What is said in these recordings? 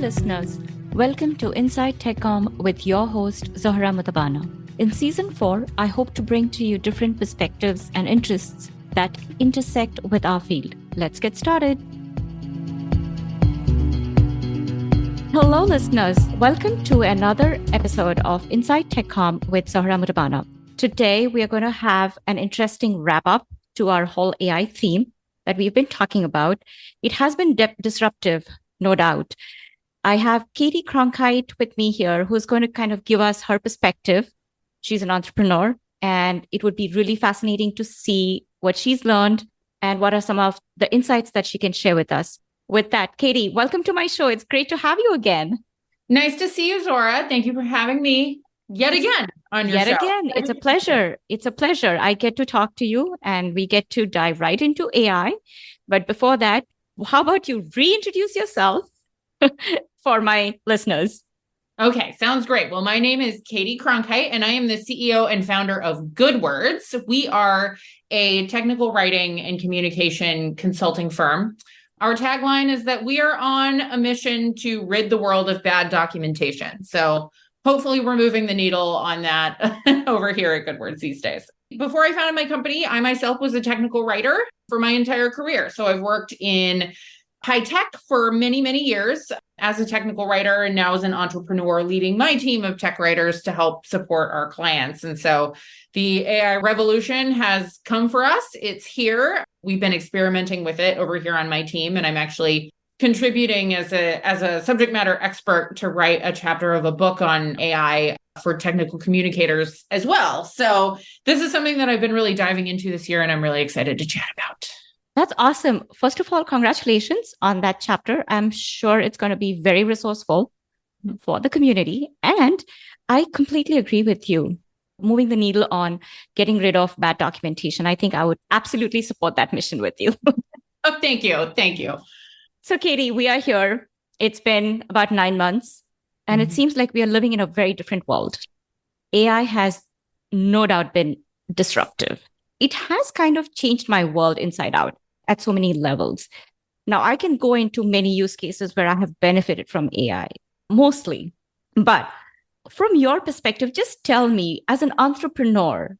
listeners. Welcome to Inside TechCom with your host, Zohra Mutabana. In Season 4, I hope to bring to you different perspectives and interests that intersect with our field. Let's get started. Hello, listeners. Welcome to another episode of Inside TechCom with Zohra Mutabana. Today, we are going to have an interesting wrap-up to our whole AI theme that we've been talking about. It has been disruptive, no doubt. I have Caity Cronkhite with me here, who's going to kind of give us her perspective. She's an entrepreneur, and it would be really fascinating to see what she's learned and what are some of the insights that she can share with us. With that, Caity, welcome to my show. It's great to have you again. Nice to see you, Zohra. Thank you for having me yet again on your show. Yet again, it's a pleasure. It's a pleasure. I get to talk to you and we get to dive right into AI. But before that, how about you reintroduce yourself for my listeners? Okay, sounds great. Well, my name is Caity Cronkhite, and I am the CEO and founder of GoodWords. We are a technical writing and communication consulting firm. Our tagline is that we are on a mission to rid the world of bad documentation. So hopefully we're moving the needle on that over here at GoodWords these days. Before I founded my company, I myself was a technical writer for my entire career. So I've worked in high tech for many, many years as a technical writer, and now as an entrepreneur leading my team of tech writers to help support our clients. And so the AI revolution has come for us. It's here. We've been experimenting with it over here on my team, and I'm actually contributing as a subject matter expert to write a chapter of a book on AI for technical communicators as well. So this is something that I've been really diving into this year, and I'm really excited to chat about. That's awesome. First of all, congratulations on that chapter. I'm sure it's going to be very resourceful for the community. And I completely agree with you. Moving the needle on getting rid of bad documentation. I think I would absolutely support that mission with you. Oh, thank you. Thank you. So, Caity, we are here. It's been about 9 months, and it seems like we are living in a very different world. AI has no doubt been disruptive. It has kind of changed my world inside out at so many levels. Now, I can go into many use cases where I have benefited from AI, mostly. But from your perspective, just tell me, as an entrepreneur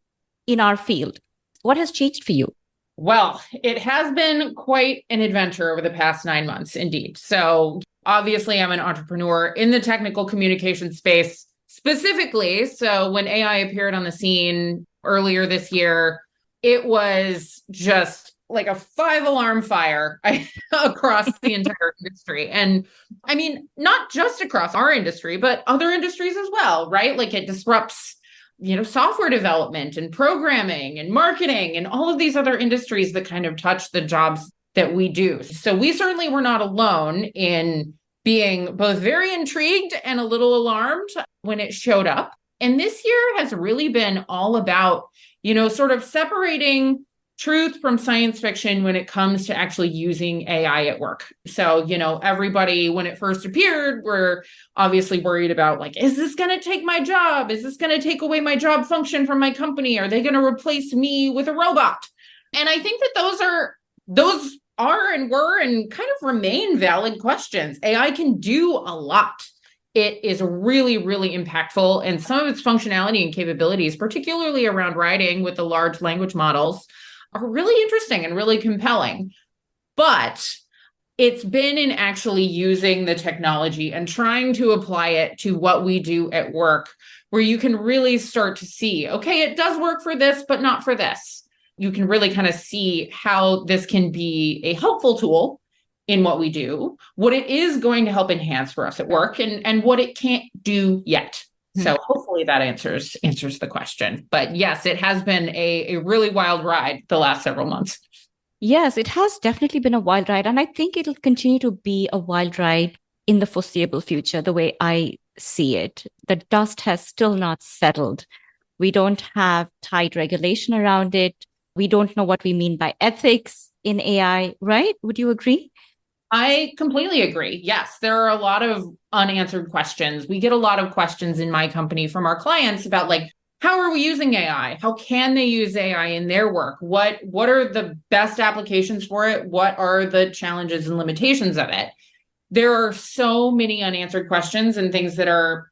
in our field, what has changed for you? Well, it has been quite an adventure over the past 9 months, indeed. So obviously, I'm an entrepreneur in the technical communication space specifically. So when AI appeared on the scene earlier this year, it was just like a 5-alarm fire across the entire industry. And I mean, not just across our industry, but other industries as well, right? Like it disrupts, software development and programming and marketing and all of these other industries that kind of touch the jobs that we do. So we certainly were not alone in being both very intrigued and a little alarmed when it showed up. And this year has really been all about, sort of separating truth from science fiction when it comes to actually using AI at work. So, everybody, when it first appeared, were obviously worried about like, is this going to take my job? Is this going to take away my job function from my company? Are they going to replace me with a robot? And I think that those are and were and kind of remain valid questions. AI can do a lot. It is really, really impactful. And some of its functionality and capabilities, particularly around writing with the large language models, are really interesting and really compelling. But it's been in actually using the technology and trying to apply it to what we do at work, where you can really start to see, okay, it does work for this, but not for this. You can really kind of see how this can be a helpful tool in what we do, what it is going to help enhance for us at work, and what it can't do yet. So hopefully that answers the question. But yes, it has been a really wild ride the last several months. Yes, it has definitely been a wild ride. And I think it'll continue to be a wild ride in the foreseeable future, the way I see it. The dust has still not settled. We don't have tight regulation around it. We don't know what we mean by ethics in AI, right? Would you agree? I completely agree. Yes, there are a lot of unanswered questions. We get a lot of questions in my company from our clients about like, how are we using AI? How can they use AI in their work? What are the best applications for it? What are the challenges and limitations of it? there are so many unanswered questions and things that are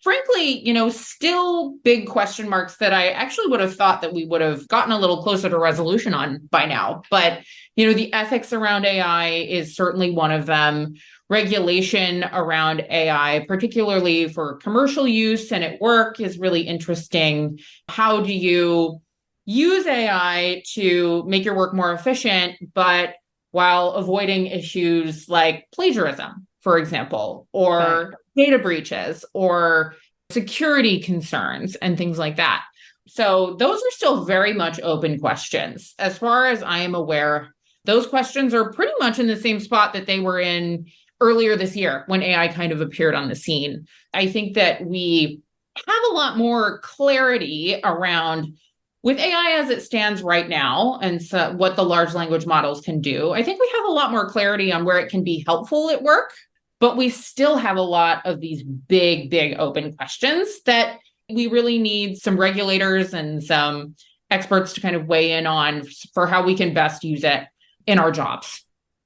frankly, still big question marks that I actually would have thought that we would have gotten a little closer to resolution on by now. But, the ethics around AI is certainly one of them. Regulation around AI, particularly for commercial use and at work, is really interesting. How do you use AI to make your work more efficient, but while avoiding issues like plagiarism, for example, or data breaches or security concerns and things like that? So those are still very much open questions. As far as I am aware, those questions are pretty much in the same spot that they were in earlier this year when AI kind of appeared on the scene. I think that we have a lot more clarity around, with AI as it stands right now and so what the large language models can do. I think we have a lot more clarity on where it can be helpful at work, but we still have a lot of these big, big open questions that we really need some regulators and some experts to kind of weigh in on for how we can best use it in our jobs.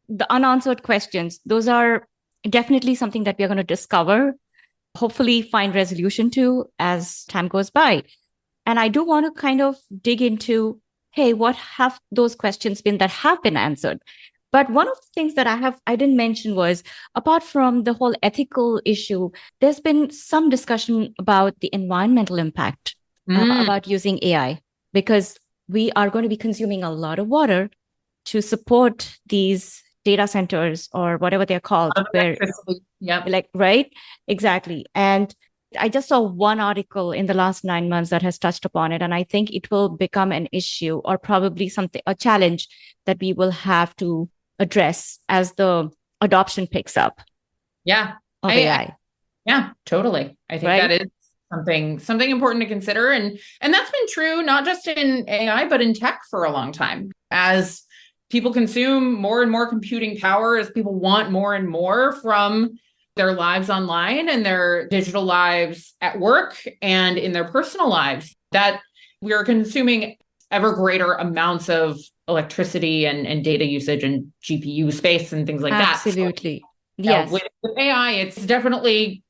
The unanswered questions, those are definitely something that we are going to discover, hopefully find resolution to as time goes by. And I do want to kind of dig into, hey, what have those questions been that have been answered? But one of the things that I didn't mention was, apart from the whole ethical issue, there's been some discussion about the environmental impact about using AI, because we are going to be consuming a lot of water to support these data centers or whatever they're called. Right? Exactly. And I just saw one article in the last 9 months that has touched upon it. And I think it will become an issue or probably a challenge that we will have to address as the adoption picks up. Yeah. Of AI. Yeah, totally. I think that is something important to consider. And that's been true, not just in AI, but in tech for a long time. As people consume more and more computing power, as people want more and more from their lives online and their digital lives at work and in their personal lives, that we are consuming ever greater amounts of electricity and data usage and GPU space and things like that. Absolutely. So, yes. With AI, it's definitely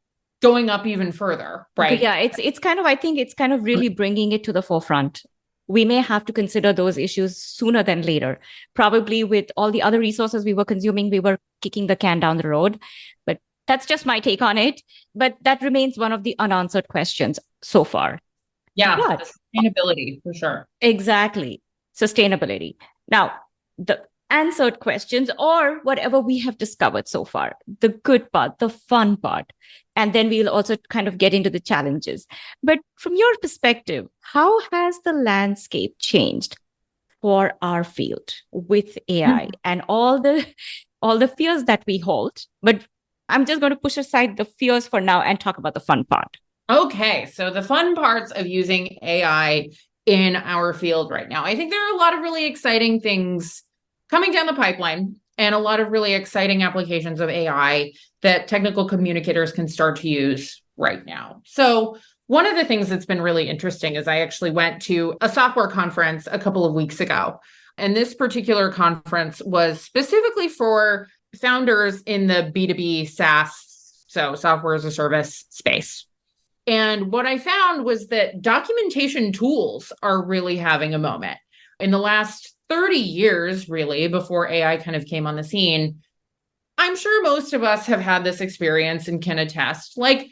going up even further, right? Yeah, it's kind of, I think it's kind of really bringing it to the forefront. We may have to consider those issues sooner than later. Probably with all the other resources we were consuming, we were kicking the can down the road. But that's just my take on it. But that remains one of the unanswered questions so far. Yeah, but sustainability for sure. Exactly. Sustainability. Now, the answered questions or whatever we have discovered so far, the good part, the fun part. And then we'll also kind of get into the challenges. But from your perspective, how has the landscape changed for our field with AI and all the fears that we hold? But I'm just going to push aside the fears for now and talk about the fun part. Okay, so the fun parts of using AI in our field right now. I think there are a lot of really exciting things coming down the pipeline and a lot of really exciting applications of AI that technical communicators can start to use right now. So one of the things that's been really interesting is I actually went to a software conference a couple of weeks ago. And this particular conference was specifically for founders in the B2B SaaS, so software as a service space. And what I found was that documentation tools are really having a moment. In the last 30 years, really, before AI kind of came on the scene, I'm sure most of us have had this experience and can attest. Like,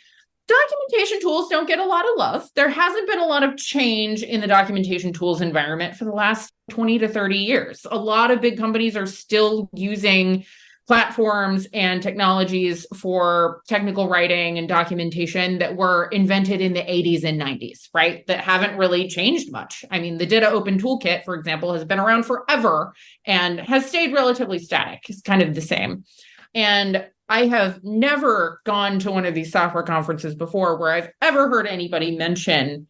documentation tools don't get a lot of love. There hasn't been a lot of change in the documentation tools environment for the last 20 to 30 years. A lot of big companies are still using platforms and technologies for technical writing and documentation that were invented in the 80s and 90s, right? That haven't really changed much. I mean, the Ditto Open Toolkit, for example, has been around forever and has stayed relatively static. It's kind of the same. And I have never gone to one of these software conferences before where I've ever heard anybody mention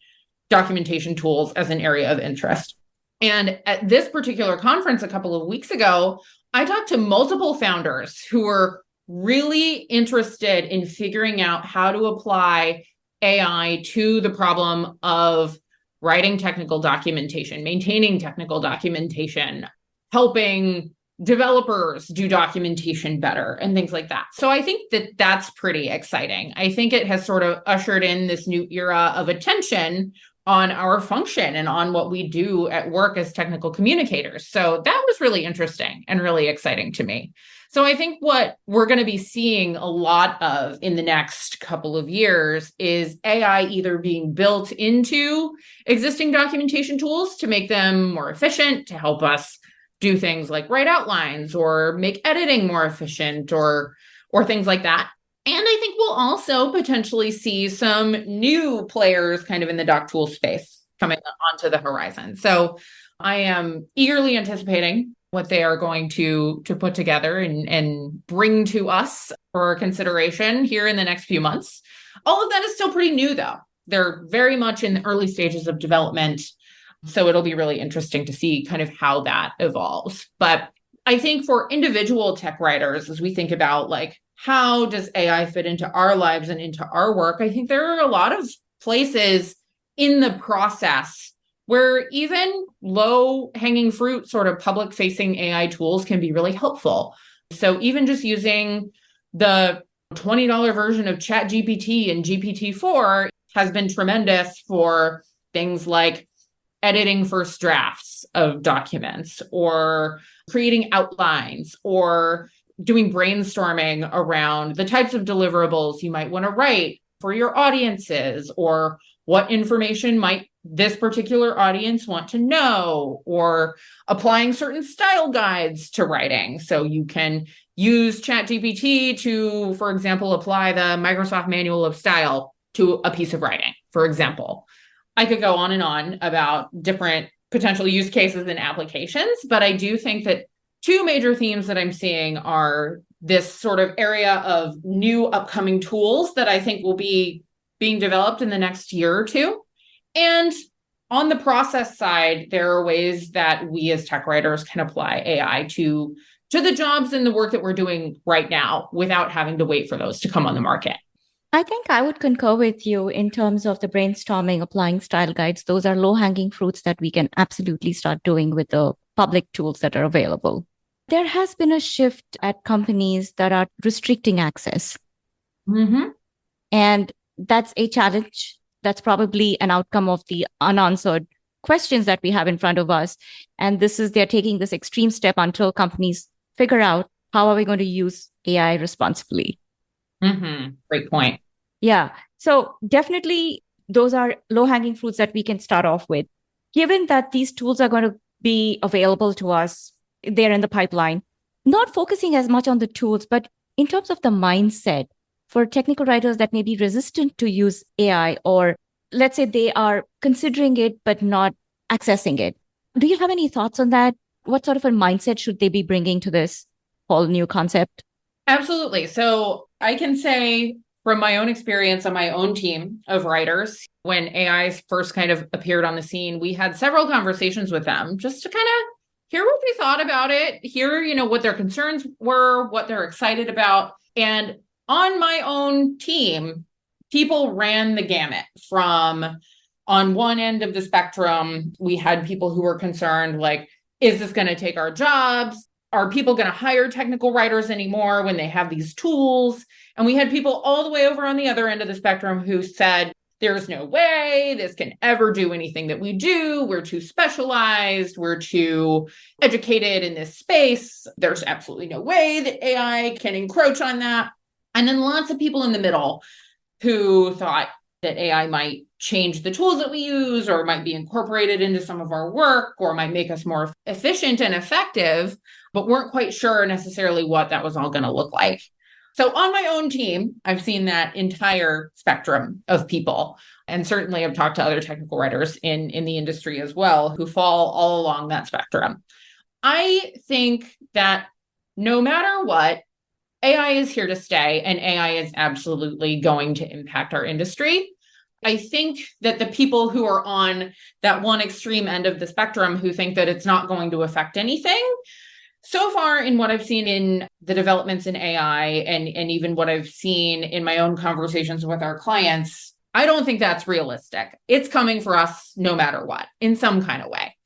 documentation tools as an area of interest. And at this particular conference a couple of weeks ago, I talked to multiple founders who were really interested in figuring out how to apply AI to the problem of writing technical documentation, maintaining technical documentation, helping developers do documentation better and things like that. So I think that that's pretty exciting. I think it has sort of ushered in this new era of attention on our function and on what we do at work as technical communicators. So that was really interesting and really exciting to me. So I think what we're going to be seeing a lot of in the next couple of years is AI either being built into existing documentation tools to make them more efficient, to help us do things like write outlines or make editing more efficient or things like that. And I think we'll also potentially see some new players kind of in the doc tool space coming onto the horizon. So I am eagerly anticipating what they are going to put together and bring to us for consideration here in the next few months. All of that is still pretty new, though. They're very much in the early stages of development. So it'll be really interesting to see kind of how that evolves. But I think for individual tech writers, as we think about like, how does AI fit into our lives and into our work? I think there are a lot of places in the process where even low-hanging fruit sort of public-facing AI tools can be really helpful. So even just using the $20 version of ChatGPT and GPT-4 has been tremendous for things like editing first drafts of documents or creating outlines or doing brainstorming around the types of deliverables you might want to write for your audiences, or what information might this particular audience want to know, or applying certain style guides to writing. So you can use ChatGPT to, for example, apply the Microsoft Manual of Style to a piece of writing, for example. I could go on and on about different potential use cases and applications, but I do think that two major themes that I'm seeing are this sort of area of new upcoming tools that I think will be being developed in the next year or two. And on the process side, there are ways that we as tech writers can apply AI to the jobs and the work that we're doing right now without having to wait for those to come on the market. I think I would concur with you in terms of the brainstorming, applying style guides. Those are low-hanging fruits that we can absolutely start doing with the public tools that are available. There has been a shift at companies that are restricting access. Mm-hmm. And that's a challenge. That's probably an outcome of the unanswered questions that we have in front of us. And they're taking this extreme step until companies figure out how are we going to use AI responsibly. Mm-hmm. Great point. Yeah. So definitely those are low-hanging fruits that we can start off with. Given that these tools are going to be available to us, they're in the pipeline, not focusing as much on the tools, but in terms of the mindset for technical writers that may be resistant to use AI, or let's say they are considering it, but not accessing it. Do you have any thoughts on that? What sort of a mindset should they be bringing to this whole new concept? Absolutely. So I can say from my own experience on my own team of writers, when AI first kind of appeared on the scene, we had several conversations with them just to kind of hear what they thought about it, hear, what their concerns were, what they're excited about. And on my own team, people ran the gamut from, on one end of the spectrum, we had people who were concerned, like, is this going to take our jobs? Are people going to hire technical writers anymore when they have these tools? And we had people all the way over on the other end of the spectrum who said, there's no way this can ever do anything that we do. We're too specialized. We're too educated in this space. There's absolutely no way that AI can encroach on that. And then lots of people in the middle who thought that AI might change the tools that we use, or might be incorporated into some of our work, or might make us more efficient and effective, but weren't quite sure necessarily what that was all going to look like. So on my own team, I've seen that entire spectrum of people. And certainly I've talked to other technical writers in the industry as well who fall all along that spectrum. I think that no matter what, AI is here to stay, and AI is absolutely going to impact our industry. I think that the people who are on that one extreme end of the spectrum who think that it's not going to affect anything, so far in what I've seen in the developments in AI and even what I've seen in my own conversations with our clients, I don't think that's realistic. It's coming for us no matter what, in some kind of way.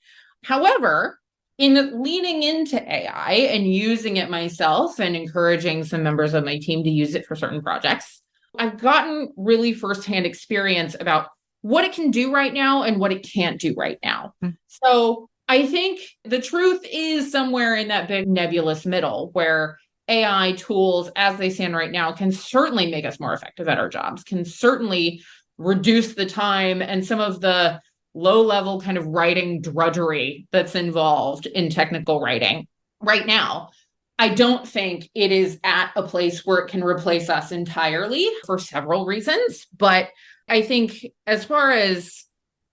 However, in leaning into AI and using it myself and encouraging some members of my team to use it for certain projects, I've gotten really firsthand experience about what it can do right now and what it can't do right now. So I think the truth is somewhere in that big nebulous middle where AI tools, as they stand right now, can certainly make us more effective at our jobs, can certainly reduce the time and some of the low-level kind of writing drudgery that's involved in technical writing right now. I don't think it is at a place where it can replace us entirely for several reasons. But I think as far as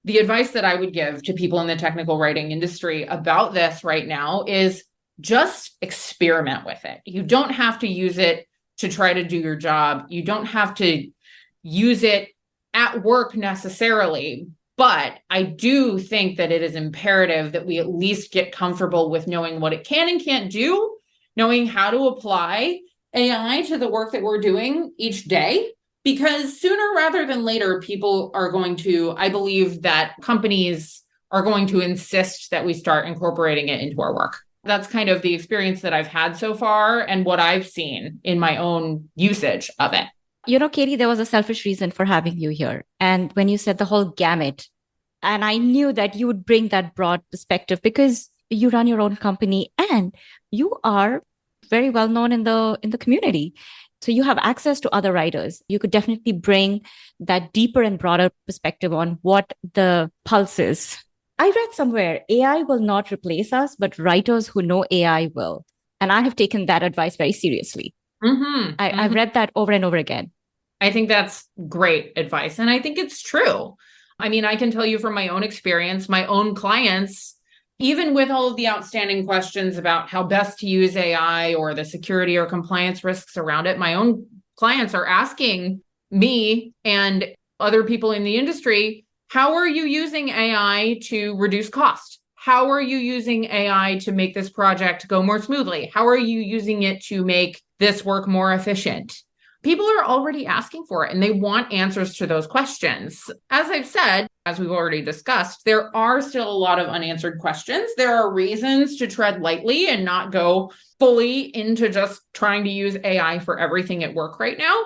the advice that I would give to people in the technical writing industry about this right now is just experiment with it. You don't have to use it to try to do your job. You don't have to use it at work necessarily. But I do think that it is imperative that we at least get comfortable with knowing what it can and can't do, knowing how to apply AI to the work that we're doing each day, because sooner rather than later, people are going to, I believe that companies are going to insist that we start incorporating it into our work. That's kind of the experience that I've had so far and what I've seen in my own usage of it. You know, Caity, there was a selfish reason for having you here. And when you said the whole gamut, and I knew that you would bring that broad perspective because you run your own company and you are very well known in the community. So you have access to other writers. You could definitely bring that deeper and broader perspective on what the pulse is. I read somewhere AI will not replace us, but writers who know AI will. And I have taken that advice very seriously. I've read that over and over again. I think that's great advice. And I think it's true. I mean, I can tell you from my own experience, my own clients, even with all of the outstanding questions about how best to use AI or the security or compliance risks around it, my own clients are asking me and other people in the industry, how are you using AI to reduce cost? How are you using AI to make this project go more smoothly? How are you using it to make this work more efficient? People are already asking for it and they want answers to those questions. As I've said, as we've already discussed, there are still a lot of unanswered questions. There are reasons to tread lightly and not go fully into just trying to use AI for everything at work right now.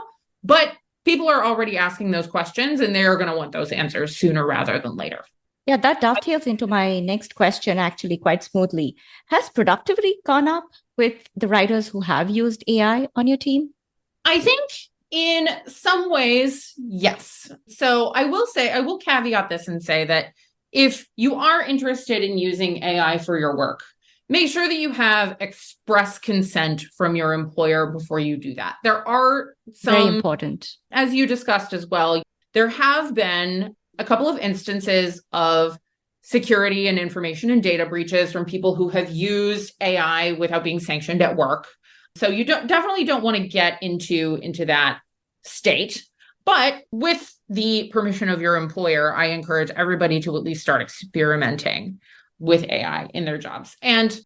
But people are already asking those questions and they're going to want those answers sooner rather than later. Yeah, that dovetails into my next question actually quite smoothly. Has productivity gone up with the writers who have used AI on your team? I think in some ways, yes. So I will caveat this and say that if you are interested in using AI for your work, make sure that you have express consent from your employer before you do that. There are some, very important, as you discussed as well, there have been a couple of instances of security and information and data breaches from people who have used AI without being sanctioned at work. So you definitely don't want to get into that state. But with the permission of your employer, I encourage everybody to at least start experimenting with AI in their jobs. And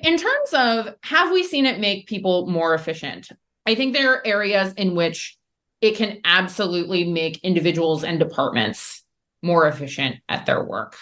in terms of, have we seen it make people more efficient? I think there are areas in which it can absolutely make individuals and departments more efficient at their work.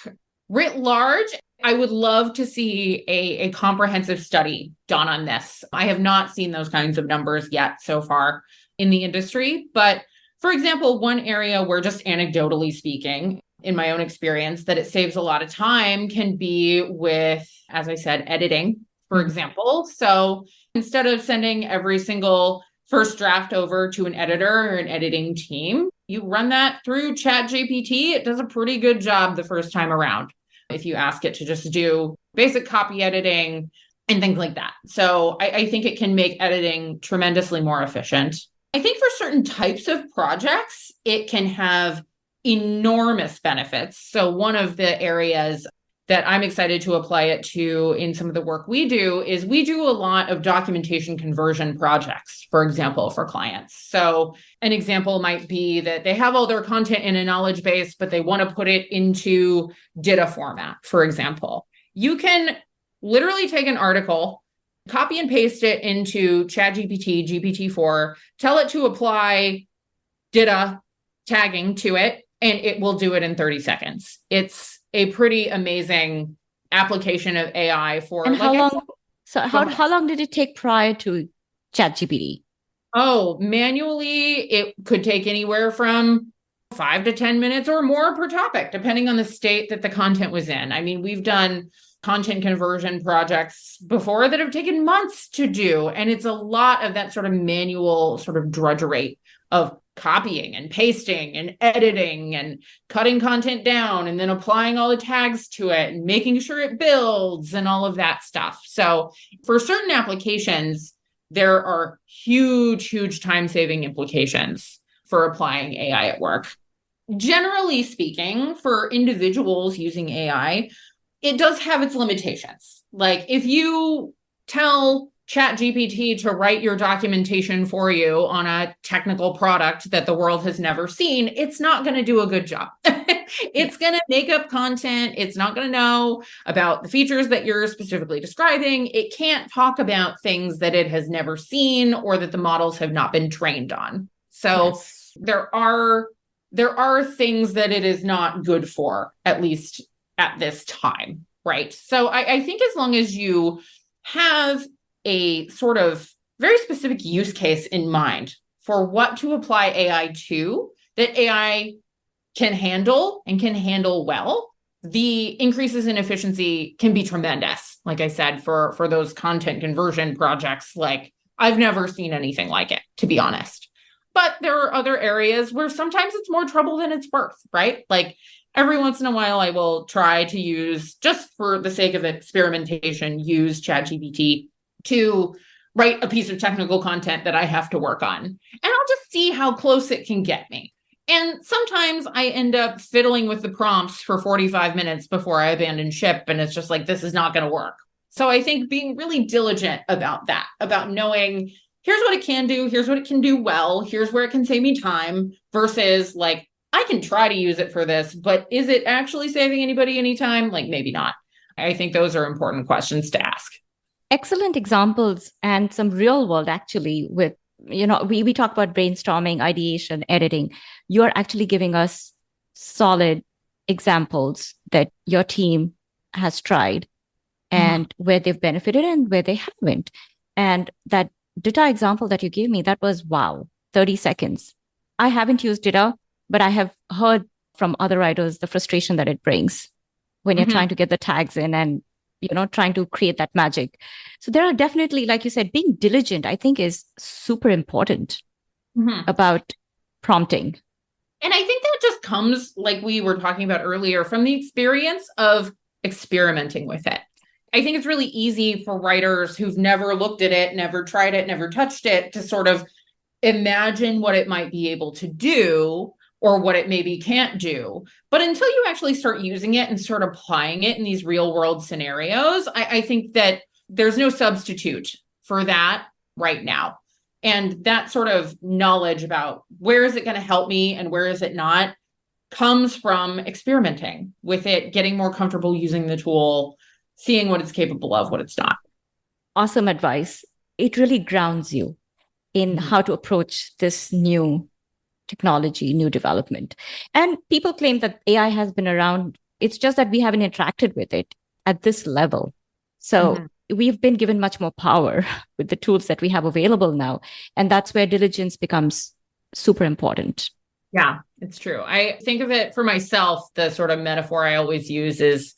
Writ large, I would love to see a comprehensive study done on this. I have not seen those kinds of numbers yet so far in the industry. But for example, one area where just anecdotally speaking, in my own experience, that it saves a lot of time can be with, as I said, editing, for example. So instead of sending every single first draft over to an editor or an editing team, you run that through ChatGPT. It does a pretty good job the first time around if you ask it to just do basic copy editing and things like that. So I think it can make editing tremendously more efficient. I think for certain types of projects, it can have enormous benefits. So one of the areas that I'm excited to apply it to in some of the work we do is we do a lot of documentation conversion projects, for example, for clients. So an example might be that they have all their content in a knowledge base, but they want to put it into data format, for example. You can literally take an article, copy and paste it into ChatGPT, GPT-4, tell it to apply data tagging to it, and it will do it in 30 seconds. It's a pretty amazing application of AI for And how like I long? So said, go how long did it take prior to ChatGPT? Oh, manually, it could take anywhere from 5 to 10 minutes or more per topic, depending on the state that the content was in. I mean, we've done content conversion projects before that have taken months to do. And it's a lot of that sort of manual sort of drudgery of copying and pasting and editing and cutting content down and then applying all the tags to it and making sure it builds and all of that stuff. So for certain applications, there are huge time-saving implications for applying AI at work. Generally speaking, for individuals using AI, it does have its limitations. Like if you tell ChatGPT to write your documentation for you on a technical product that the world has never seen, it's not going to do a good job. It's going to make up content. It's not going to know about the features that you're specifically describing. It can't talk about things that it has never seen or that the models have not been trained on. So Yes. there are things that it is not good for, at least at this time, right? So I think as long as you have a sort of very specific use case in mind for what to apply AI to, that AI can handle and can handle well, the increases in efficiency can be tremendous. Like I said, for those content conversion projects, like I've never seen anything like it, to be honest. But there are other areas where sometimes it's more trouble than it's worth, right? Like every once in a while, I will try to use, just for the sake of experimentation, use ChatGPT to write a piece of technical content that I have to work on. And I'll just see how close it can get me. And sometimes I end up fiddling with the prompts for 45 minutes before I abandon ship. And it's just like, this is not going to work. So I think being really diligent about that, about knowing, here's what it can do, here's what it can do well, here's where it can save me time, versus like, I can try to use it for this, but is it actually saving anybody any time? Like maybe not. I think those are important questions to ask. Excellent examples and some real world actually with, we talk about brainstorming, ideation, editing. You're actually giving us solid examples that your team has tried and where they've benefited and where they haven't. And that Dita example that you gave me, that was wow, 30 seconds. I haven't used Dita, but I have heard from other writers the frustration that it brings when you're trying to get the tags in and trying to create that magic. So there are definitely, like you said, being diligent, I think, is super important about prompting. And I think that just comes, like we were talking about earlier, from the experience of experimenting with it. I think it's really easy for writers who've never looked at it, never tried it, never touched it, to sort of imagine what it might be able to do or what it maybe can't do. But until you actually start using it and start applying it in these real world scenarios, I think that there's no substitute for that right now. And that sort of knowledge about where is it going to help me and where is it not comes from experimenting with it, getting more comfortable using the tool, seeing what it's capable of, what it's not. Awesome advice. It really grounds you in how to approach this new technology, new development. And people claim that AI has been around. It's just that we haven't interacted with it at this level. So we've been given much more power with the tools that we have available now. And that's where diligence becomes super important. Yeah, it's true. I think of it for myself, the sort of metaphor I always use is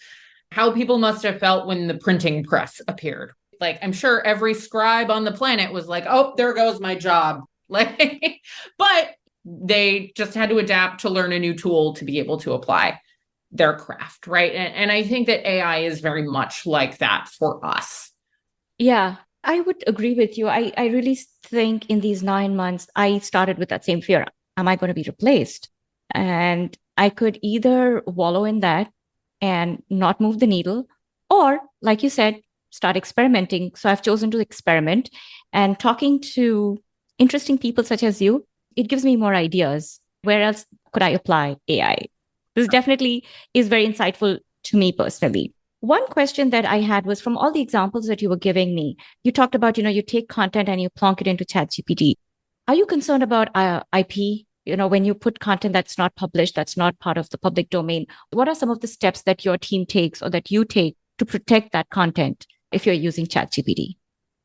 how people must have felt when the printing press appeared. Like, I'm sure every scribe on the planet was like, oh, there goes my job. Like, but they just had to adapt to learn a new tool to be able to apply their craft, right? And I think that AI is very much like that for us. Yeah, I would agree with you. I really think in these 9 months, I started with that same fear. Am I going to be replaced? And I could either wallow in that and not move the needle, or, like you said, start experimenting. So I've chosen to experiment, and talking to interesting people such as you, it gives me more ideas. Where else could I apply AI? This definitely is very insightful to me personally. One question that I had was, from all the examples that you were giving me, you talked about, you take content and you plonk it into ChatGPT. Are you concerned about IP? When you put content that's not published, that's not part of the public domain, what are some of the steps that your team takes or that you take to protect that content if you're using ChatGPT?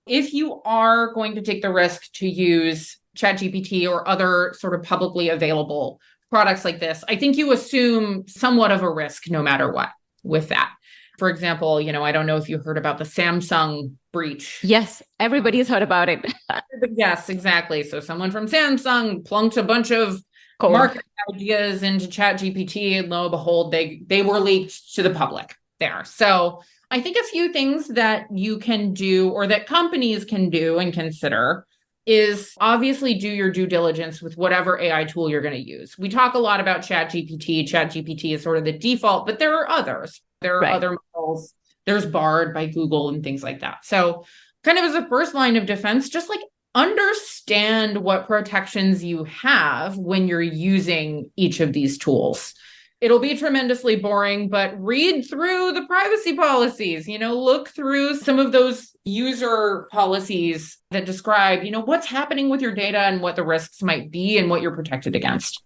If you are going to take the risk to use ChatGPT or other sort of publicly available products like this, I think you assume somewhat of a risk no matter what with that. For example, I don't know if you heard about the Samsung breach. Yes, everybody's heard about it. Yes, exactly. So someone from Samsung plunked a bunch of Code. marketing ideas into ChatGPT, and lo and behold, they were leaked to the public there. So I think a few things that you can do or that companies can do and consider is obviously do your due diligence with whatever AI tool you're going to use. We talk a lot about ChatGPT. ChatGPT is sort of the default, but there are others. There are other models. There's Bard by Google and things like that. So kind of as a first line of defense, just like understand what protections you have when you're using each of these tools. It'll be tremendously boring, but read through the privacy policies, look through some of those user policies that describe, what's happening with your data and what the risks might be and what you're protected against.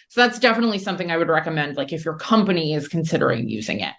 So that's definitely something I would recommend, like if your company is considering using it.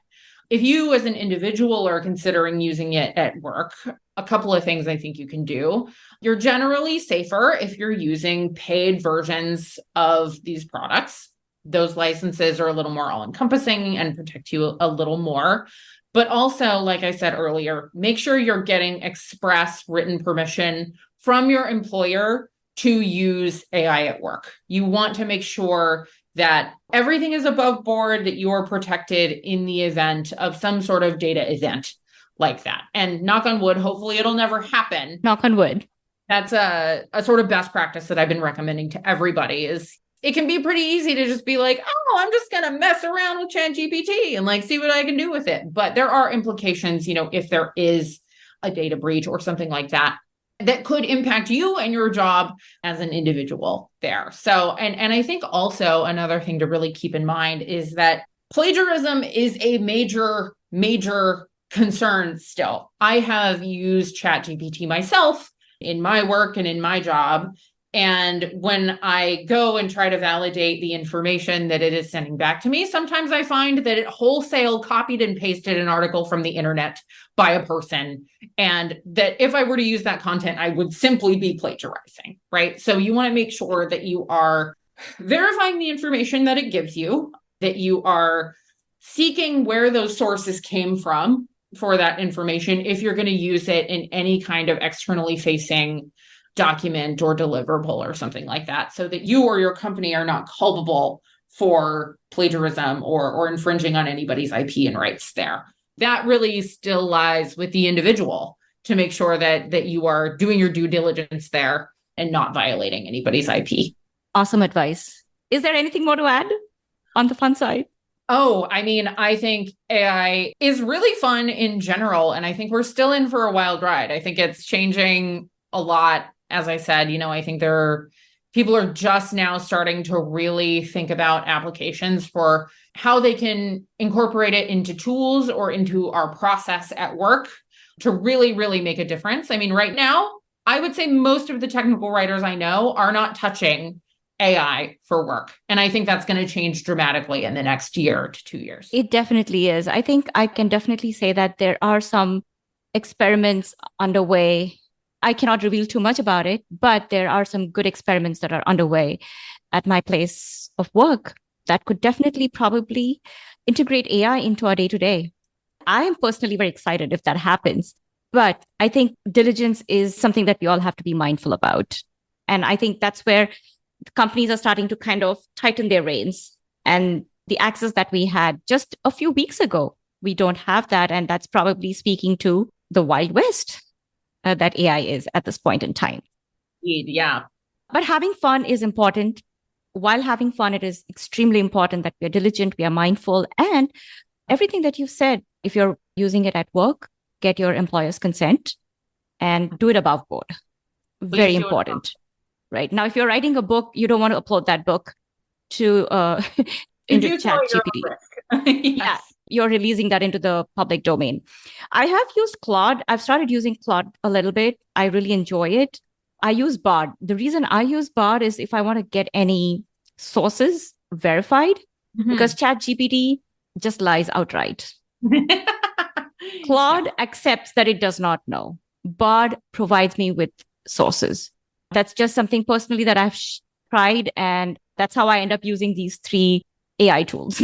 If you as an individual are considering using it at work, a couple of things I think you can do. You're generally safer if you're using paid versions of these products. Those licenses are a little more all-encompassing and protect you a little more. But also, like I said earlier, make sure you're getting express written permission from your employer to use AI at work. You want to make sure that everything is above board, that you are protected in the event of some sort of data event like that. And knock on wood, hopefully it'll never happen. Knock on wood. That's a sort of best practice that I've been recommending to everybody is it can be pretty easy to just be like, oh, I'm just going to mess around with ChatGPT and like see what I can do with it. But there are implications, if there is a data breach or something like that, that could impact you and your job as an individual there. So, and I think also another thing to really keep in mind is that plagiarism is a major, major concern still. I have used ChatGPT myself in my work and in my job. And when I go and try to validate the information that it is sending back to me, sometimes I find that it wholesale copied and pasted an article from the internet by a person. And that if I were to use that content, I would simply be plagiarizing, right? So you want to make sure that you are verifying the information that it gives you, that you are seeking where those sources came from for that information if you're going to use it in any kind of externally facing document or deliverable or something like that, so that you or your company are not culpable for plagiarism or infringing on anybody's IP and rights there. That really still lies with the individual to make sure that you are doing your due diligence there and not violating anybody's IP. Awesome advice. Is there anything more to add on the fun side? Oh, I mean, I think AI is really fun in general, and I think we're still in for a wild ride. I think it's changing a lot. As I said, I think people are just now starting to really think about applications for how they can incorporate it into tools or into our process at work to really, really make a difference. I mean, right now, I would say most of the technical writers I know are not touching AI for work. And I think that's going to change dramatically in the next year to 2 years. It definitely is. I think I can definitely say that there are some experiments underway. I cannot reveal too much about it, but there are some good experiments that are underway at my place of work that could definitely probably integrate AI into our day-to-day. I am personally very excited if that happens, but I think diligence is something that we all have to be mindful about. And I think that's where companies are starting to kind of tighten their reins, and the access that we had just a few weeks ago, we don't have that. And that's probably speaking to the Wild West that AI is at this point in time. Yeah. But having fun is important. While having fun, it is extremely important that we are diligent, we are mindful, and everything that you've said, if you're using it at work, get your employer's consent and do it above board. Very important. Right. Now, if you're writing a book, you don't want to upload that book to into ChatGPT. Yes. Yeah, you're releasing that into the public domain. I have used Claude. I've started using Claude a little bit. I really enjoy it. I use Bard. The reason I use Bard is if I want to get any sources verified, because ChatGPT just lies outright. Claude accepts that it does not know. Bard provides me with sources. That's just something personally that I've tried, and that's how I end up using these 3 AI tools.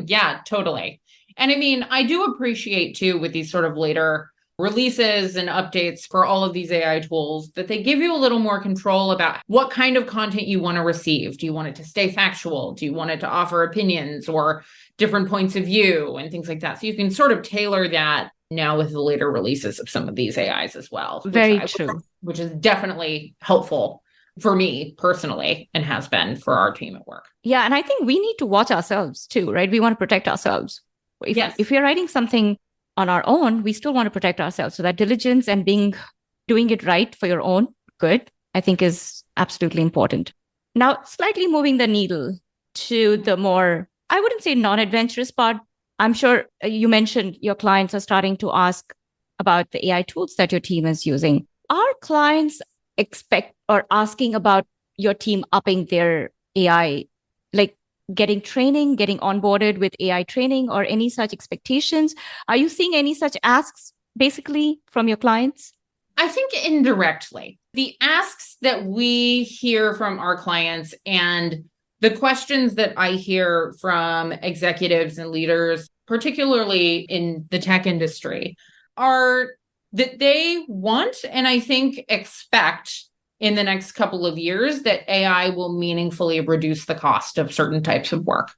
Yeah, totally. And I mean, I do appreciate too with these sort of later releases and updates for all of these AI tools that they give you a little more control about what kind of content you want to receive. Do you want it to stay factual? Do you want it to offer opinions or different points of view and things like that? So you can sort of tailor that now with the later releases of some of these AIs as well. Very true. Which is definitely helpful for me personally and has been for our team at work. Yeah. And I think we need to watch ourselves too, right? We want to protect ourselves. If we're writing something on our own, we still want to protect ourselves. So that diligence and doing it right for your own good, I think is absolutely important. Now, slightly moving the needle to the more, I wouldn't say non-adventurous part. I'm sure you mentioned your clients are starting to ask about the AI tools that your team is using. Are clients expect or asking about your team upping their AI, like getting training, getting onboarded with AI training or any such expectations? Are you seeing any such asks basically from your clients? I think indirectly. The asks that we hear from our clients and the questions that I hear from executives and leaders, particularly in the tech industry, are that they want and I think expect in the next couple of years that AI will meaningfully reduce the cost of certain types of work.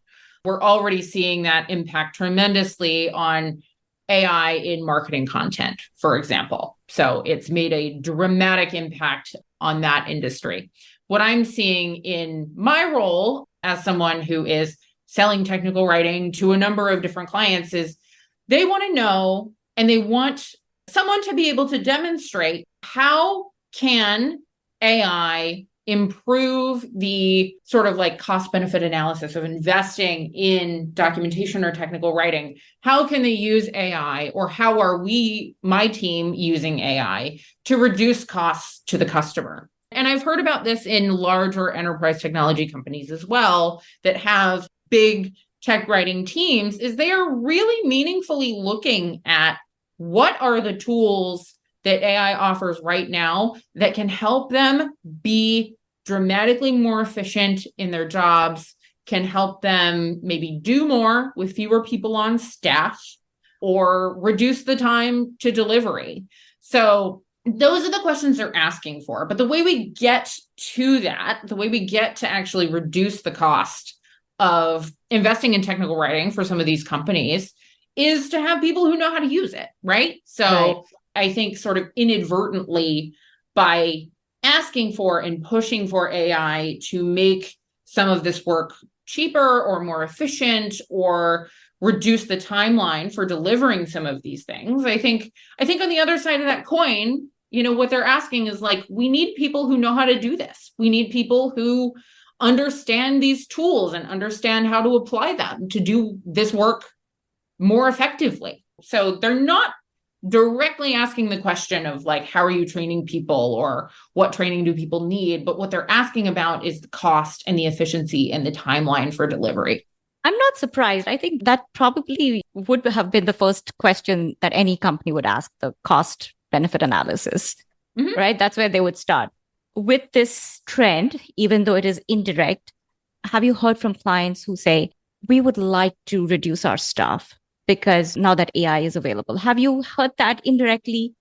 We're already seeing that impact tremendously on AI in marketing content, for example. So it's made a dramatic impact on that industry. What I'm seeing in my role as someone who is selling technical writing to a number of different clients is they want to know and they want someone to be able to demonstrate how can AI improve the sort of like cost benefit analysis of investing in documentation or technical writing. How can they use AI, or how are we, my team, using AI to reduce costs to the customer? And I've heard about this in larger enterprise technology companies as well that have big tech writing teams, is they are really meaningfully looking at what are the tools that AI offers right now that can help them be dramatically more efficient in their jobs, can help them maybe do more with fewer people on staff, or reduce the time to delivery. So those are the questions they're asking for. But the way we get to that, the way we get to actually reduce the cost of investing in technical writing for some of these companies is to have people who know how to use it, right? So right. I think sort of inadvertently by asking for and pushing for AI to make some of this work cheaper or more efficient or reduce the timeline for delivering some of these things. I think on the other side of that coin, you know, what they're asking is like, we need people who know how to do this. We need people who understand these tools and understand how to apply them to do this work more effectively. So they're not directly asking the question of like, how are you training people or what training do people need? But what they're asking about is the cost and the efficiency and the timeline for delivery. I'm not surprised. I think that probably would have been the first question that any company would ask, the cost benefit analysis, right? That's where they would start. With this trend, even though it is indirect, have you heard from clients who say, we would like to reduce our staff because now that AI is available? Have you heard that indirectly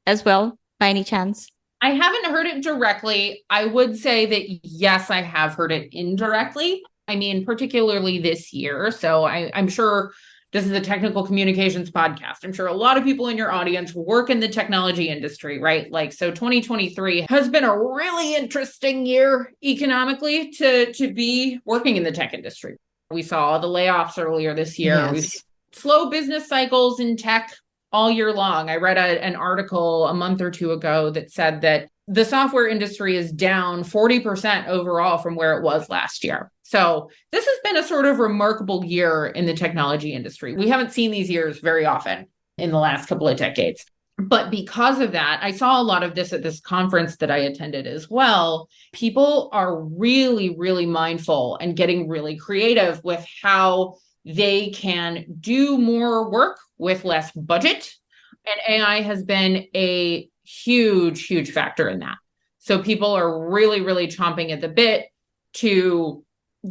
as well, by any chance? I haven't heard it directly. I would say that, yes, I have heard it indirectly. I mean, particularly this year. So I'm sure this is a technical communications podcast. I'm sure a lot of people in your audience work in the technology industry, right? Like, so 2023 has been a really interesting year economically to be working in the tech industry. We saw the layoffs earlier this year. Yes. We've slow business cycles in tech all year long. I read an article a month or two ago that said that the software industry is down 40% overall from where it was last year. So this has been a sort of remarkable year in the technology industry. We haven't seen these years very often in the last couple of decades. But because of that, I saw a lot of this at this conference that I attended as well. People are really, really mindful and getting really creative with how they can do more work with less budget. And AI has been a huge, huge factor in that. So people are really, really chomping at the bit to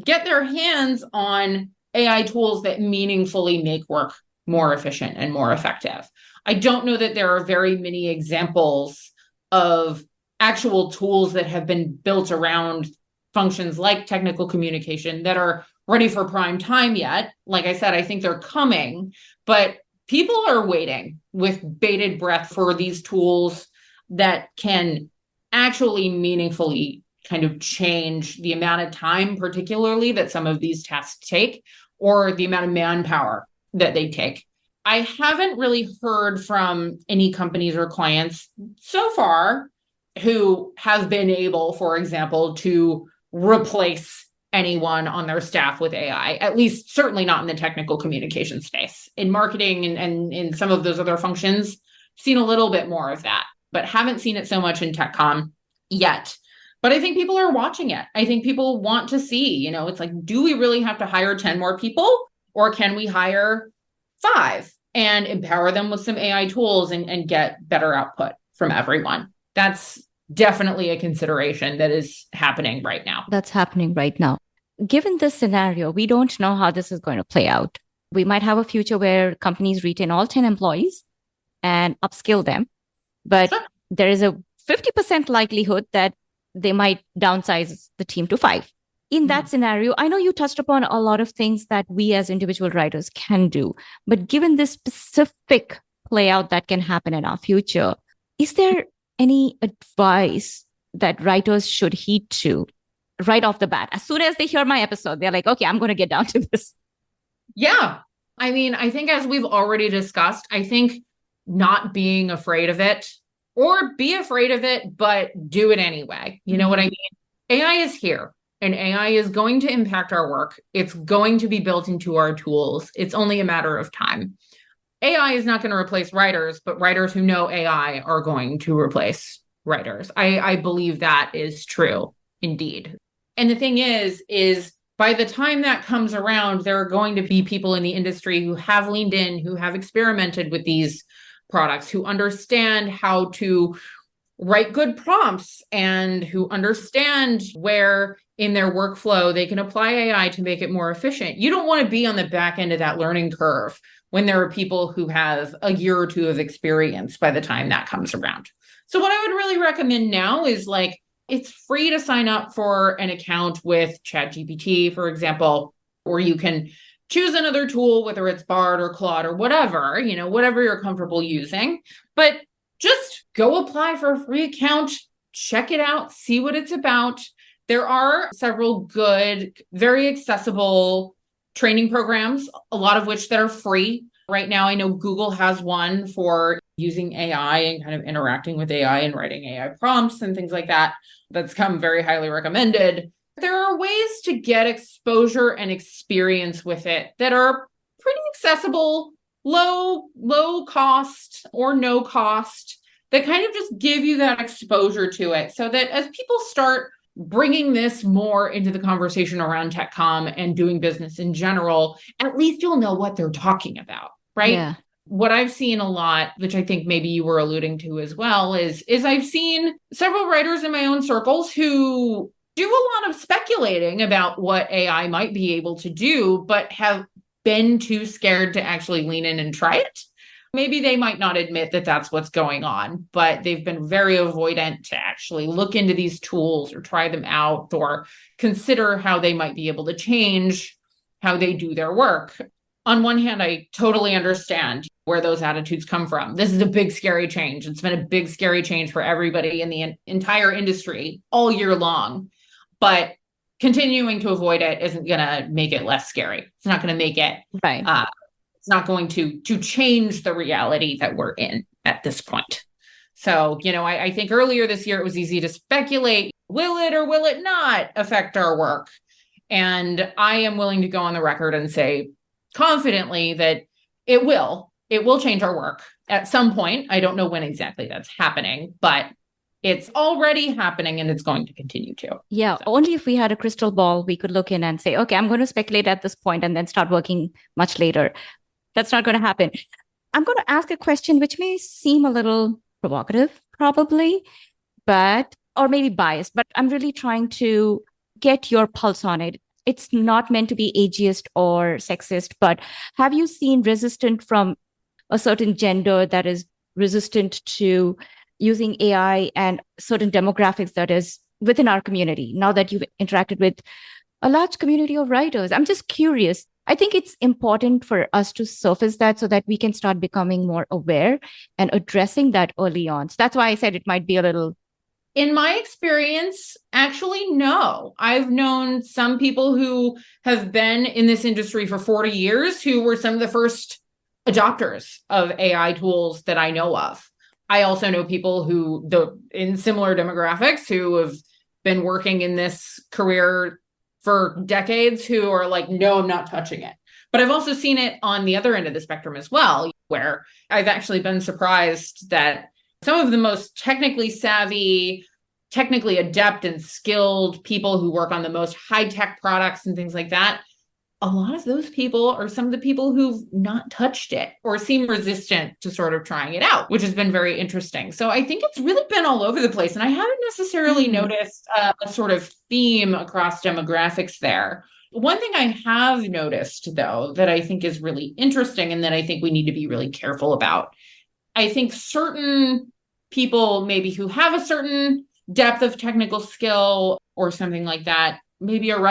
get their hands on AI tools that meaningfully make work more efficient and more effective. I don't know that there are very many examples of actual tools that have been built around functions like technical communication that are ready for prime time yet. Like I said, I think they're coming, but people are waiting with bated breath for these tools that can actually meaningfully kind of change the amount of time, particularly that some of these tasks take, or the amount of manpower that they take. I haven't really heard from any companies or clients so far who have been able, for example, to replace anyone on their staff with AI, at least certainly not in the technical communication space. In marketing and in some of those other functions, seen a little bit more of that, but haven't seen it so much in tech com yet. But I think people are watching it. I think people want to see, it's like, do we really have to hire 10 more people, or can we hire 5 and empower them with some AI tools and get better output from everyone? That's definitely a consideration that is happening right now. That's happening right now. Given this scenario, we don't know how this is going to play out. We might have a future where companies retain all 10 employees and upskill them, but sure, there is a 50% likelihood that they might downsize the team to 5. In that scenario, I know you touched upon a lot of things that we as individual writers can do, but given this specific play out that can happen in our future, is there any advice that writers should heed to right off the bat? As soon as they hear my episode, they're like, okay, I'm going to get down to this. Yeah. I mean, I think as we've already discussed, I think not being afraid of it, or be afraid of it, but do it anyway. You know what I mean? AI is here, and AI is going to impact our work. It's going to be built into our tools. It's only a matter of time. AI is not going to replace writers, but writers who know AI are going to replace writers. I believe that is true, indeed. And the thing is by the time that comes around, there are going to be people in the industry who have leaned in, who have experimented with these products, who understand how to write good prompts, and who understand where in their workflow they can apply AI to make it more efficient. You don't want to be on the back end of that learning curve when there are people who have a year or two of experience by the time that comes around. So what I would really recommend now is, like, it's free to sign up for an account with ChatGPT, for example, or you can choose another tool, whether it's Bard or Claude or whatever, whatever you're comfortable using. But just go apply for a free account, check it out, see what it's about. There are several good, very accessible training programs, a lot of which that are free. Right now, I know Google has one for using AI and kind of interacting with AI and writing AI prompts and things like that. That's come very highly recommended. There are ways to get exposure and experience with it that are pretty accessible, low cost or no cost, that kind of just give you that exposure to it, so that as people start bringing this more into the conversation around tech com and doing business in general, at least you'll know what they're talking about, right? Yeah. What I've seen a lot, which I think maybe you were alluding to as well, is I've seen several writers in my own circles who do a lot of speculating about what AI might be able to do, but have been too scared to actually lean in and try it. Maybe they might not admit that that's what's going on, but they've been very avoidant to actually look into these tools or try them out or consider how they might be able to change how they do their work. On one hand, I totally understand where those attitudes come from. This is a big, scary change. It's been a big, scary change for everybody in the entire industry all year long. But continuing to avoid it isn't going to make it less scary. It's not going to make it right. It's not going to change the reality that we're in at this point. So, I think earlier this year, it was easy to speculate, will it or will it not affect our work? And I am willing to go on the record and say confidently that it will change our work at some point. I don't know when exactly that's happening, but It's already happening and it's going to continue to. Yeah, only if we had a crystal ball, we could look in and say, okay, I'm going to speculate at this point and then start working much later. That's not going to happen. I'm going to ask a question which may seem a little provocative, probably, or maybe biased, but I'm really trying to get your pulse on it. It's not meant to be ageist or sexist, but have you seen resistance from a certain gender that is resistant to using AI and certain demographics that is within our community now that you've interacted with a large community of writers? I'm just curious. I think it's important for us to surface that so that we can start becoming more aware and addressing that early on. So that's why I said it might be a little. In my experience, actually, no. I've known some people who have been in this industry for 40 years who were some of the first adopters of AI tools that I know of. I also know people who, in similar demographics, who have been working in this career for decades who are like, no, I'm not touching it. But I've also seen it on the other end of the spectrum as well, where I've actually been surprised that some of the most technically savvy, technically adept and skilled people who work on the most high-tech products and things like that, a lot of those people are some of the people who've not touched it or seem resistant to sort of trying it out, which has been very interesting. So I think it's really been all over the place. And I haven't necessarily noticed a sort of theme across demographics there. One thing I have noticed, though, that I think is really interesting and that I think we need to be really careful about, I think certain people maybe who have a certain depth of technical skill or something like that, maybe have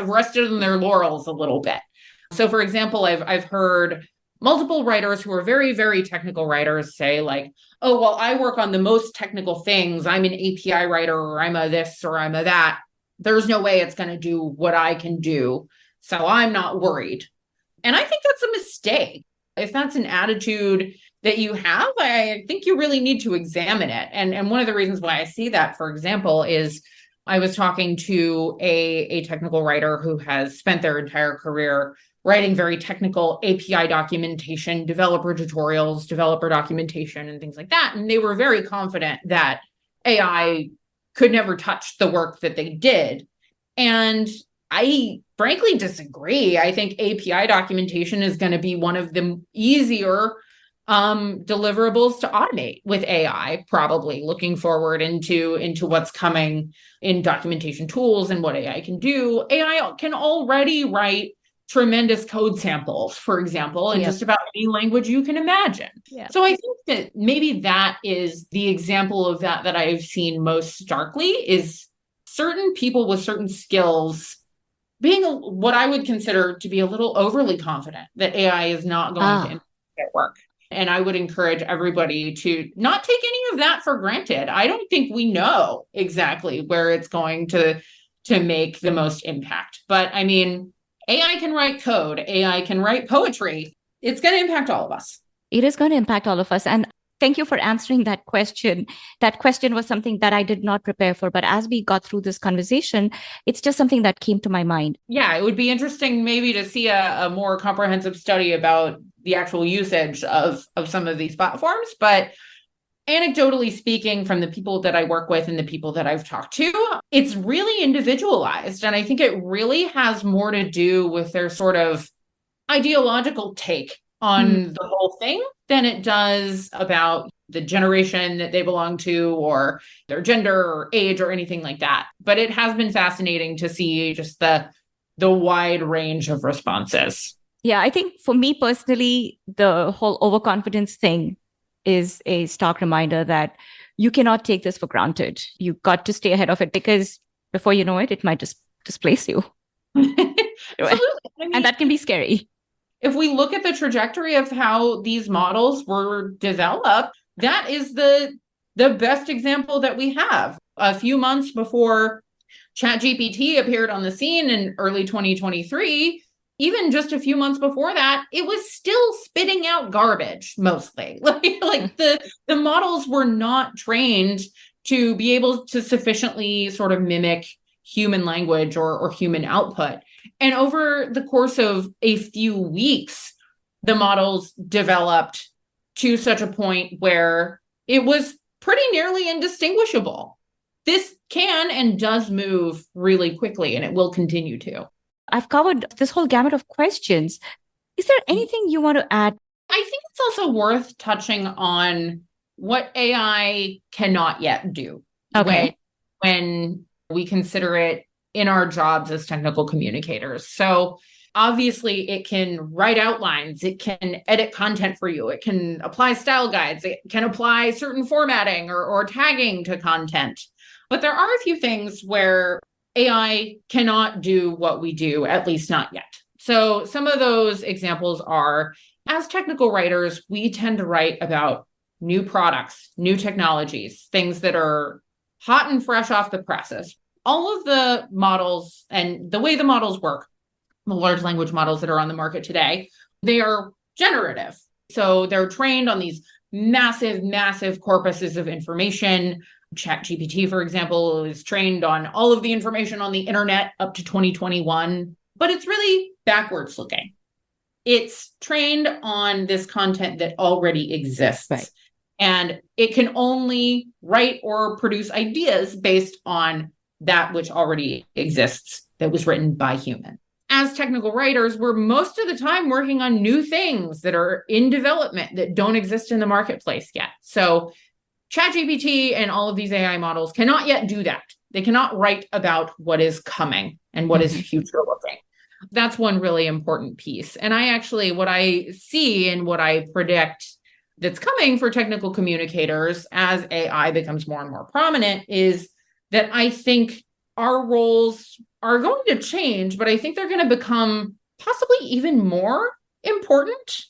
rested on their laurels a little bit. So, for example, I've heard multiple writers who are very, very technical writers say like, oh, well, I work on the most technical things. I'm an API writer, or I'm a this, or I'm a that. There's no way it's going to do what I can do. So I'm not worried. And I think that's a mistake. If that's an attitude that you have, I think you really need to examine it. And one of the reasons why I see that, for example, is I was talking to a technical writer who has spent their entire career writing very technical API documentation, developer tutorials, developer documentation, and things like that. And they were very confident that AI could never touch the work that they did. And I frankly disagree. I think API documentation is going to be one of the easier deliverables to automate with AI, probably looking forward into what's coming in documentation tools and what AI can do. AI can already write tremendous code samples, for example, in just about any language you can imagine. So I think that maybe that is the example of that I've seen most starkly, is certain people with certain skills being what I would consider to be a little overly confident that AI is not going to impact their work. And I would encourage everybody to not take any of that for granted. I don't think we know exactly where it's going to make the most impact. But I mean, AI can write code, AI can write poetry. It's going to impact all of us. It is going to impact all of us. And thank you for answering that question. That question was something that I did not prepare for. But as we got through this conversation, it's just something that came to my mind. Yeah, it would be interesting maybe to see a more comprehensive study about the actual usage of some of these platforms. But anecdotally speaking, from the people that I work with and the people that I've talked to, it's really individualized. And I think it really has more to do with their sort of ideological take on the whole thing than it does about the generation that they belong to or their gender or age or anything like that. But it has been fascinating to see just the wide range of responses. Yeah, I think for me personally, the whole overconfidence thing is a stark reminder that you cannot take this for granted. You've got to stay ahead of it, because before you know it, it might just displace you. Absolutely. I mean, and that can be scary. If we look at the trajectory of how these models were developed, that is the best example that we have. A few months before ChatGPT appeared on the scene in early 2023, even just a few months before that, it was still spitting out garbage, mostly. Like the models were not trained to be able to sufficiently sort of mimic human language or human output. And over the course of a few weeks, the models developed to such a point where it was pretty nearly indistinguishable. This can and does move really quickly, and it will continue to. I've covered this whole gamut of questions. Is there anything you want to add? I think it's also worth touching on what AI cannot yet do when we consider it in our jobs as technical communicators. So obviously it can write outlines, it can edit content for you, it can apply style guides, it can apply certain formatting or tagging to content. But there are a few things where AI cannot do what we do, at least not yet. So some of those examples are, as technical writers, we tend to write about new products, new technologies, things that are hot and fresh off the presses. All of the models and the way the models work, the large language models that are on the market today, they are generative. So they're trained on these massive corpuses of information. ChatGPT, for example, is trained on all of the information on the internet up to 2021, but it's really backwards looking. It's trained on this content that already exists. Right. And it can only write or produce ideas based on that which already exists that was written by human. As technical writers, we're most of the time working on new things that are in development that don't exist in the marketplace yet. So ChatGPT and all of these AI models cannot yet do that. They cannot write about what is coming and what is future looking. That's one really important piece. And what I see and what I predict that's coming for technical communicators as AI becomes more and more prominent is that I think our roles are going to change, but I think they're going to become possibly even more important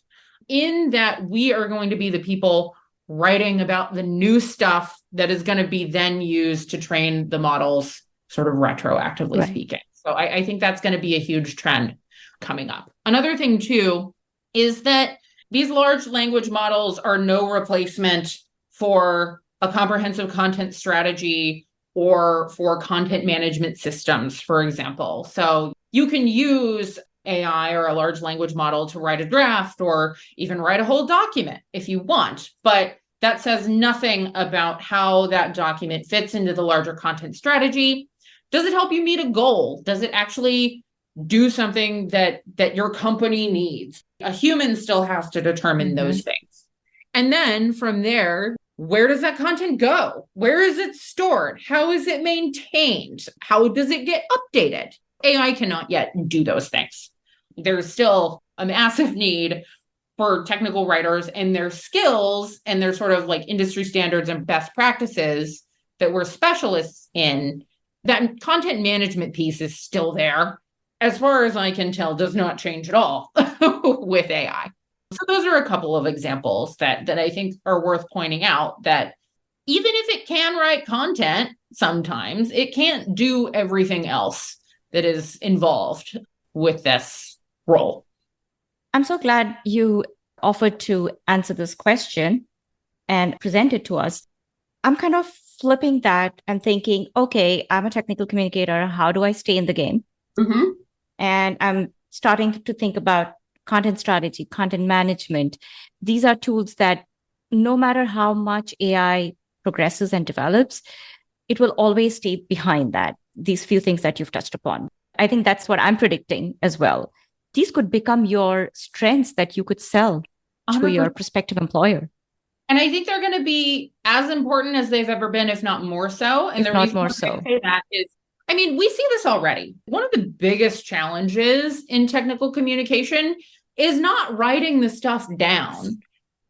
in that we are going to be the people writing about the new stuff that is going to be then used to train the models, sort of retroactively speaking. So I think that's going to be a huge trend coming up. Another thing, too, is that these large language models are no replacement for a comprehensive content strategy or for content management systems, for example. So you can use AI or a large language model to write a draft or even write a whole document if you want, but that says nothing about how that document fits into the larger content strategy. Does it help you meet a goal? Does it actually do something that your company needs? A human still has to determine those things. And then from there, where does that content go? Where is it stored? How is it maintained? How does it get updated? AI cannot yet do those things. There's still a massive need for technical writers and their skills and their sort of like industry standards and best practices that we're specialists in. That content management piece is still there. As far as I can tell, does not change at all with AI. So those are a couple of examples that I think are worth pointing out, that even if it can write content, sometimes it can't do everything else that is involved with this role. I'm so glad you offered to answer this question and present it to us. I'm kind of flipping that and thinking, okay, I'm a technical communicator. How do I stay in the game? And I'm starting to think about content strategy, content management. These are tools that no matter how much AI progresses and develops, it will always stay behind that, these few things that you've touched upon. I think that's what I'm predicting as well. These could become your strengths that you could sell to your prospective employer. And I think they're going to be as important as they've ever been, if not more so. And the reason why I say that is, I mean, we see this already. One of the biggest challenges in technical communication is not writing the stuff down.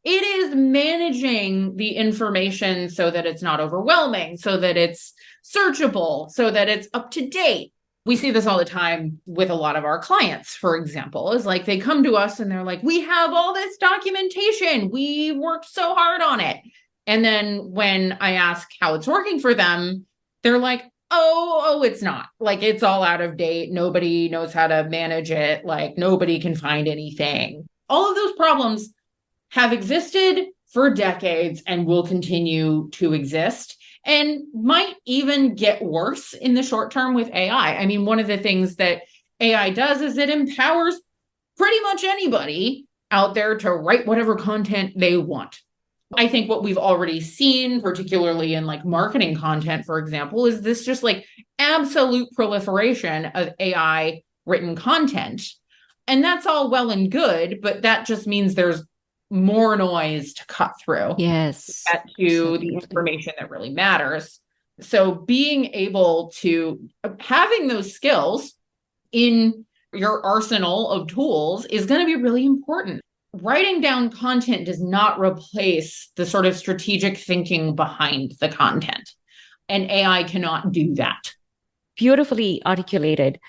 It is managing the information so that it's not overwhelming, so that it's searchable, so that it's up to date. We see this all the time with a lot of our clients, for example, is like they come to us and they're like, we have all this documentation. We worked so hard on it. And then when I ask how it's working for them, they're like, oh, it's not. Like, it's all out of date. Nobody knows how to manage it. Like, nobody can find anything. All of those problems have existed for decades and will continue to exist, and might even get worse in the short term with AI. I mean, one of the things that AI does is it empowers pretty much anybody out there to write whatever content they want. I think what we've already seen, particularly in like marketing content, for example, is this just like absolute proliferation of AI written content. And that's all well and good, but that just means there's more noise to cut through. Yes. To get to the information that really matters. So being able to having those skills in your arsenal of tools is going to be really important. Writing down content does not replace the sort of strategic thinking behind the content. And AI cannot do that. Beautifully articulated.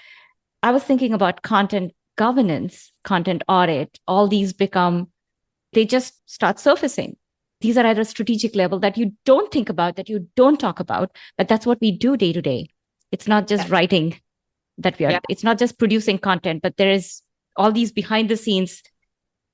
I was thinking about content governance, content audit, all these they just start surfacing. These are at a strategic level that you don't think about, that you don't talk about, but that's what we do day to day. It's not just writing that it's not just producing content, but there is all these behind the scenes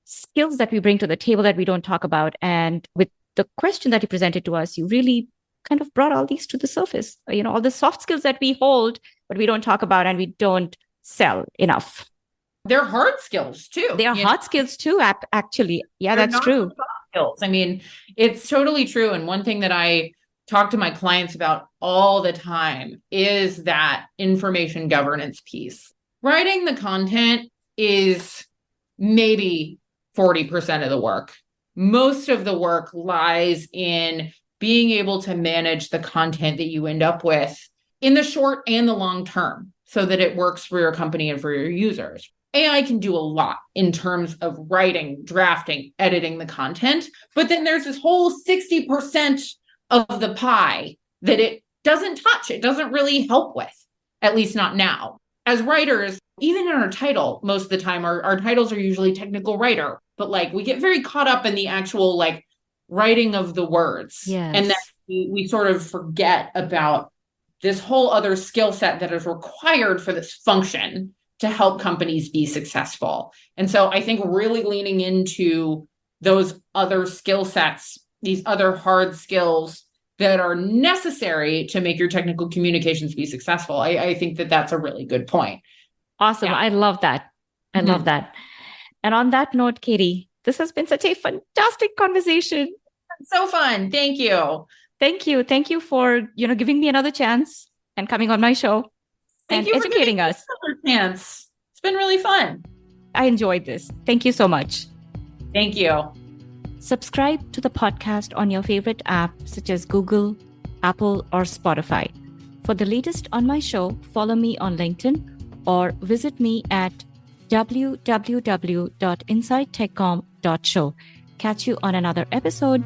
skills that we bring to the table that we don't talk about. And with the question that you presented to us, you really kind of brought all these to the surface, all the soft skills that we hold, but we don't talk about and we don't sell enough. They're hard skills too. They are hard skills too, actually. Yeah, that's true. Soft skills. I mean, it's totally true. And one thing that I talk to my clients about all the time is that information governance piece. Writing the content is maybe 40% of the work. Most of the work lies in being able to manage the content that you end up with in the short and the long term so that it works for your company and for your users. AI can do a lot in terms of writing, drafting, editing the content, but then there's this whole 60% of the pie that it doesn't touch. It doesn't really help with, at least not now. As writers, even in our title, most of the time, our titles are usually technical writer, but like we get very caught up in the actual like writing of the words. Yes. And then we sort of forget about this whole other skill set that is required for this function to help companies be successful. And so I think really leaning into those other skill sets, these other hard skills that are necessary to make your technical communications be successful. I think that that's a really good point. Awesome. Yeah. I love that. I love that. And on that note, Caity, this has been such a fantastic conversation. So fun. Thank you. Thank you. Thank you for, giving me another chance and coming on my show and educating us. Another chance. It's been really fun. I enjoyed this. Thank you so much. Thank you. Subscribe to the podcast on your favorite app, such as Google, Apple, or Spotify. For the latest on my show, follow me on LinkedIn or visit me at www.insidetechcom.show. Catch you on another episode.